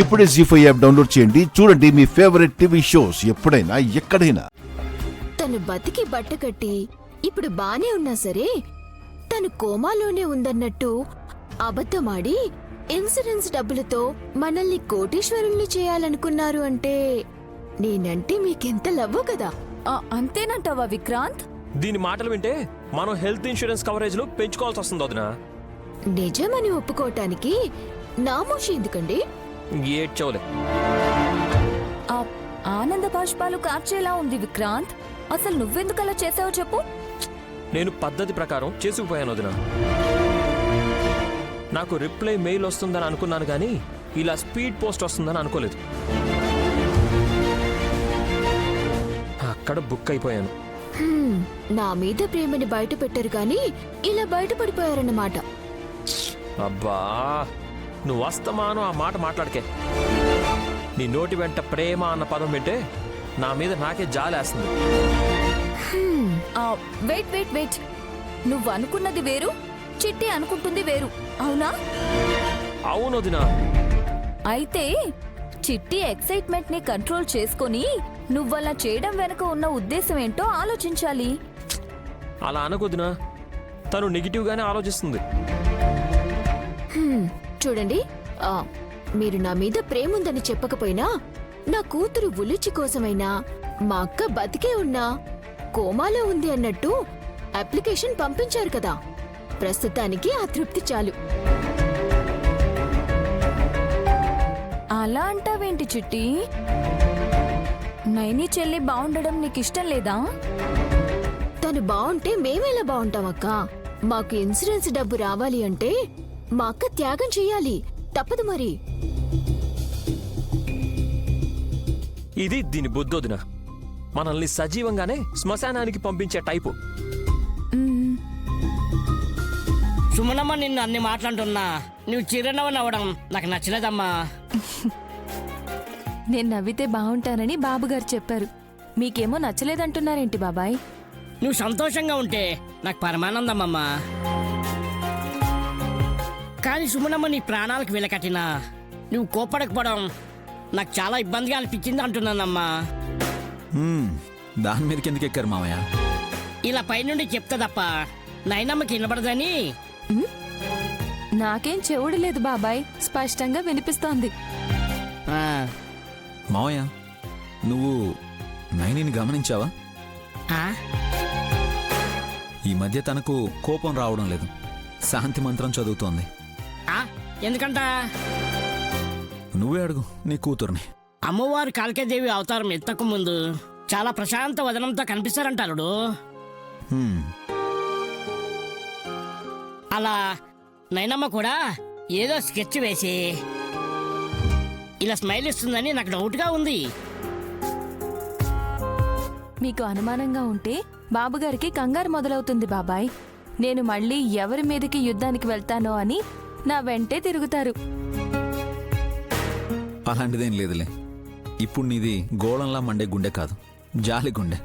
ఇప్పుడే జీ5 app download చేయండి. చూడండి మీ ఫేవరెట్ టీవీ షోస్ ఎప్పుడైనా ఎక్కడైనా. తను బతికి బట్టకట్టి ఇప్పుడు బానే ఉన్నా సరే తను కోమాలోనే ఉందన్నట్టు అబద్ధమాడి ఇన్సూరెన్స్ డబ్బులతో మనల్ని కోటీశ్వరుల్ని చేయాలనుకున్నారు అంటే నేనంటే మీకెంత లవ్వు కదా. అంతేనంటావా విక్రాంత్? దీని మాటలు వింటే మనం హెల్త్ ఇన్సూరెన్స్ కవరేజ్ లు పెంచుకోవాల్సి వస్తుంది వదినా. నిజమని ఒప్పుకోవటానికి నామోషి ఎందుకండి? ఏడ్చోలే. ఆనంద బాష్పాలు కార్చేలా ఉంది విక్రాంత్. అసలు నువ్వెందుకు అలా చేసావో చెప్పు. నేను పద్ధతి ప్రకారం చేసుకుపోయాను వదినా. నాకు రిప్లై మెయిల్ వస్తుందని అనుకున్నాను కానీ ఇలా స్పీడ్ పోస్ట్ వస్తుందని అనుకోలేదు. అక్కడ బుక్ అయిపోయాను. నా మీద ప్రేమని బయట పెట్టారు గాని ఇలా బయటపడిపోయారన్నమాట. అబ్బా, నువ్వు వస్తమాను ఆ మాట మాట్లాడకే. నీ నోటి వెంట ప్రేమ అన్న పదం వింటే నా మీద నాకే జాలేస్తుంది. వెయిట్ వెయిట్ వెయిట్, నువ్వు అనుకున్నది వేరు, చిట్టి అనుకుంటుంది వేరు, అవునా? అవును వదినా. అయితే చిట్టి ఎక్సైట్మెంట్ ని కంట్రోల్ చేసుకొని నువ్వలా చేయడం వెనక ఉన్న ఉద్దేశం ఏంటో ఆలోచించాలి. అలా అనకొదినా, తను నెగిటివ్ గానే ఆలోచిస్తుంది. చూడండి, మీరు నా మీద ప్రేముందని చెప్పకపోయినా నా కూతురు ఉలిచి కోసమైనా మా అక్క బతికే ఉన్నా కోమాలో ఉంది అన్నట్టు అప్లికేషన్ పంపించారు కదా. ప్రస్తుతానికి ఆ తృప్తి చాలు. అలా అంటావేంటి చిట్టి? నైని చెల్లి బాగుండడం నీకిష్టం లేదా? తను బావుంటే మేమేలా బావుంటాం అక్క? మాకు ఇన్సూరెన్స్ డబ్బు రావాలి అంటే మా అక్క త్యాగం చెయ్యాలి, తప్పదు మరి. ఇది దీని బుద్ధొదిన. మనల్ని సజీవంగానే శ్మశానానికి పంపించే టైపు. సుమనమ్మ నిన్ను అన్ని మాట్లాడుతున్నా నువ్వు చిరునవ్వు నవ్వడం నాకు నచ్చలేదమ్మా. నేను నవ్వితే బాగుంటానని బాబుగారు చెప్పారు. మీకేమో నచ్చలేదంటున్నారేంటి బాబాయ్? నువ్వు సంతోషంగా ఉంటే నాకు పరమానందమ్మా. కానీ సుమనమ్మ నీ ప్రాణాలకు విలకట్టినా నువ్వు కోపడకపోవడం నాకు చాలా ఇబ్బందిగా అనిపించింది అంటున్నానమ్మా. దాని మీదకి ఎందుకు ఎక్కారు మామయ్య? ఇలా పైనుండి చెప్తా తప్ప నైనమ్మకి వినబడదని. నాకేం చెవుడు లేదు బాబాయ్, స్పష్టంగా వినిపిస్తోంది. మామయ్య, నువ్వు నైనిని గమనించావా? ఈ మధ్య తనకు కోపం రావడం లేదు, శాంతి మంత్రం చదువుతోంది. ఎందుకంట? నువ్వే అడుగు నీ కూతుర్ని. అమ్మవారు కాళికాదేవి అవతారం ఎత్తకు ముందు చాలా ప్రశాంత వదనంతో కనిపిస్తారంటారు. అలా నైనమ్మ కూడా ఏదో స్కెచ్ వేసి ఇలా స్మైల్ ఇస్తుందని నాకు డౌట్గా ఉంది. మీకు అనుమానంగా ఉంటే బాబుగారికి కంగారు మొదలవుతుంది బాబాయ్. నేను మళ్ళీ ఎవరి మీదకి యుద్ధానికి వెళ్తానో అని నా వెంటే తిరుగుతారు. అలాంటిదేం లేదులే. ఇప్పుడు నీది గోళంలా మండే గుండె కాదు, జాలి గుండె.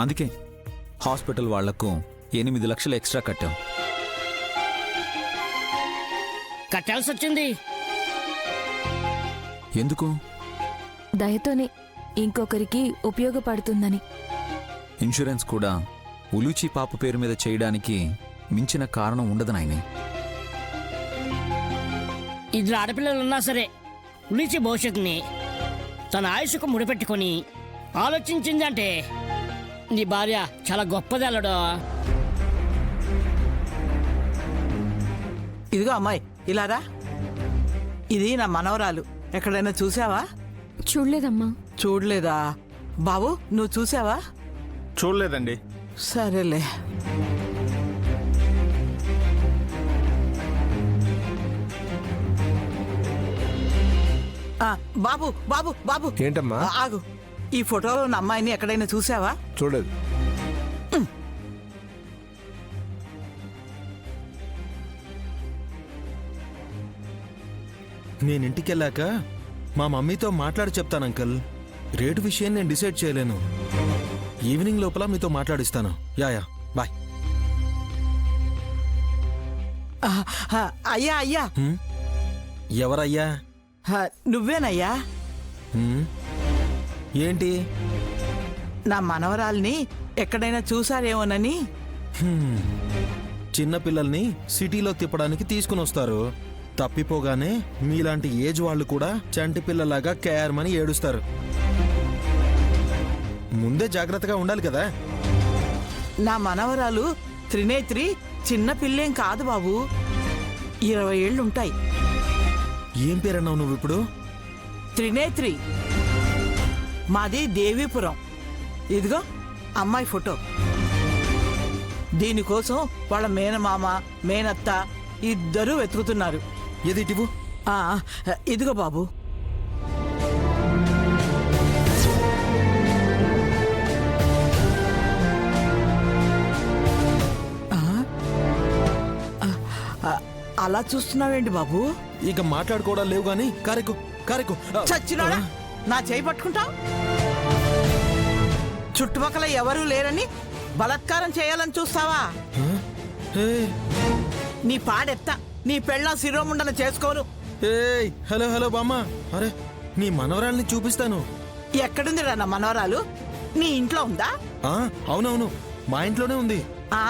అందుకే హాస్పిటల్ వాళ్లకు 8 లక్షలు ఎక్స్ట్రా కట్టాం. కట్టాల్సి వచ్చింది ఎందుకు? దయతోనే, ఇంకొకరికి ఉపయోగపడుతుందని. ఇన్సూరెన్స్ కూడా ఉలూచి పాప పేరు మీద చేయడానికి మించిన కారణం ఉండదు నాయనే. ఇద్దరు ఆడపిల్లలున్నా సరే ఉలిచి భవిష్యత్తుని తన ఆయుష్కు ముడిపెట్టుకొని ఆలోచించిందంటే నీ భార్య చాలా గొప్పది అల్లడో. ఇదిగో అమ్మాయి, ఇలారా. ఇది నా మనవరాలు. ఎక్కడైనా చూసావా? చూడలేదమ్మా. చూడలేదా? బాబు, నువ్వు చూసావా? చూడలేదండి. సరేలే. బాబు బాబు బాబు, ఏంటమ్మా? ఆగు. ఈ ఫోటోలో ఉన్న అమ్మాయిని ఎక్కడైనా చూసావా? చూడలేదు. నేను ఇంటికెళ్ళాక మా మమ్మీతో మాట్లాడి చెప్తాను అంకల్. రేటు విషయం నేను డిసైడ్ చేయలేను. ఈవినింగ్ లోపల మీతో మాట్లాడిస్తాను. Yeah bye. అయ్యా అయ్యా, ఎవరయ్యా? నువ్వేనయ్యా. హ్మ్? ఏంటి? నా మనవరాల్ని ఎక్కడైనా చూసారేమోనని. చిన్నపిల్లల్ని సిటీలో తిప్పడానికి తీసుకుని వస్తారు. తప్పిపోగానే మీలాంటి ఏజ్ వాళ్ళు కూడా చంటి పిల్లలాగా కేర్మని ఏడుస్తారు. ముందే జాగ్రత్తగా ఉండాలి కదా. నా మనవరాలు త్రినేత్రి చిన్న పిల్లేం కాదు బాబు, 20 ఏళ్ళుంటాయి. ఏం పేరన్నావు నువ్వు ఇప్పుడు? త్రినేత్రి. మాది దేవీపురం. ఇదిగో అమ్మాయి ఫోటో. దీనికోసం వాళ్ళ మేనమామ మేనత్త ఇద్దరూ వెతుకుతున్నారు. ఏదిటివు? ఆ, ఇదిగో బాబు. అలా చూస్తున్నావేంటి బాబు? ఇక మాట్లాడుకోవడం లేవు గాని కారెక్కు కారెక్కు. చచ్చినాడా? నా చేయి పట్టుకుంటావు? చుట్టుపక్కల ఎవరూ లేరని బలాత్కారం చేయాలని చూస్తావా? నీ పాడెత్త, నీ పెళ్ళ శిరోముండన చేసుకోను. ఏయ్, హలో హలో బామ్మ. అరే, నీ మనవరాల్ని చూపిస్తాను. ఎక్కడుందిరా నా మనవరాలు? నీ ఇంట్లో ఉందా? ఆ, అవునవును, మా ఇంట్లోనే ఉంది. ఆ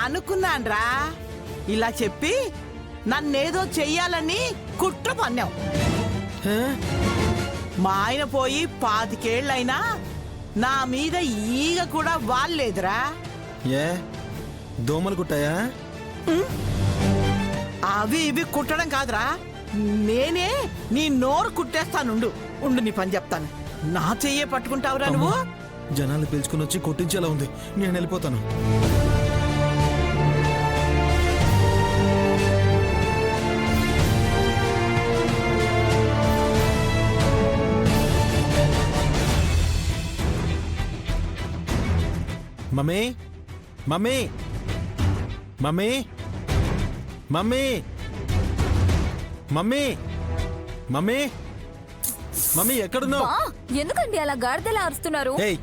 అనుకున్నాన్రా. ఇలా చెప్పి నన్నేదో చెయ్యాలని కుట్ర పన్నావు. హే? మా ఆయన పోయి 25 ఏళ్ళైనా నా మీద ఈగ కూడా వాల్లేదురా. ఏ దోమలు కుట్టాయా? అవి ఇవి కుట్టడం కాదురా, నేనే నీ నోరు కుట్టేస్తానుండు. ఉండు, నీ పని చెప్తాను. నా చెయ్యే పట్టుకుంటావురా నువ్వు? జనాలు పిలుచుకుని వచ్చి కొట్టించేలా ఉంది. నేను వెళ్ళిపోతాను. Mummy, mummy, mummy, mummy, mummy, mummy, mummy, ఎక్కడున్నావు? ఎందుకండి అలా గాడిదలా అరుస్తున్నారు? ఏయ్,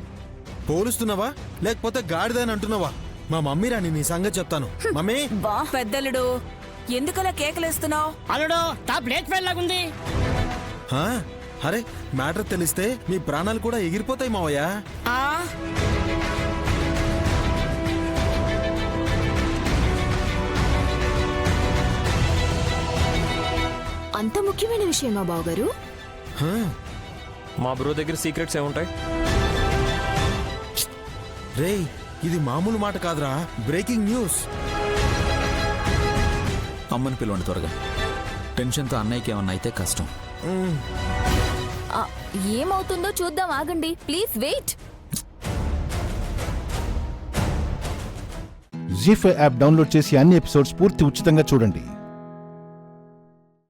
పోలుస్తున్నావా లేకపోతే గాడిదని అంటున్నావా? మా మమ్మీ రాని నీ సంగతి చెప్తాను. మమ్మీ, పెద్దలుడు ఎందుకలా కేకలేస్తున్నావు? అల్లుడు టాప్ లేట్ ఫైల్ లాగుంది. హా? అరే, మ్యాటర్ తెలిస్తే మీ ప్రాణాలు కూడా ఎగిరిపోతాయి మావయ్య. ఆ అంత ముఖ్యమైన విషయమా బావగారు? హా? మా బ్రో దగ్గర సీక్రెట్స్ ఏముంటాయి? రేయ్, ఇది మామూలు మాట కాదురా, బ్రేకింగ్ న్యూస్. అమ్మని పిలవండి త్వరగా. టెన్షన్తో అన్నయ్యకి ఏమన్నా అయితే కష్టం. ఏమవుతుందో చూద్దాం, ఆగండి ప్లీజ్ వెయిట్. జీ5 యాప్ డౌన్లోడ్ చేసి అన్ని ఎపిసోడ్స్ పూర్తి ఉచితంగా చూడండి.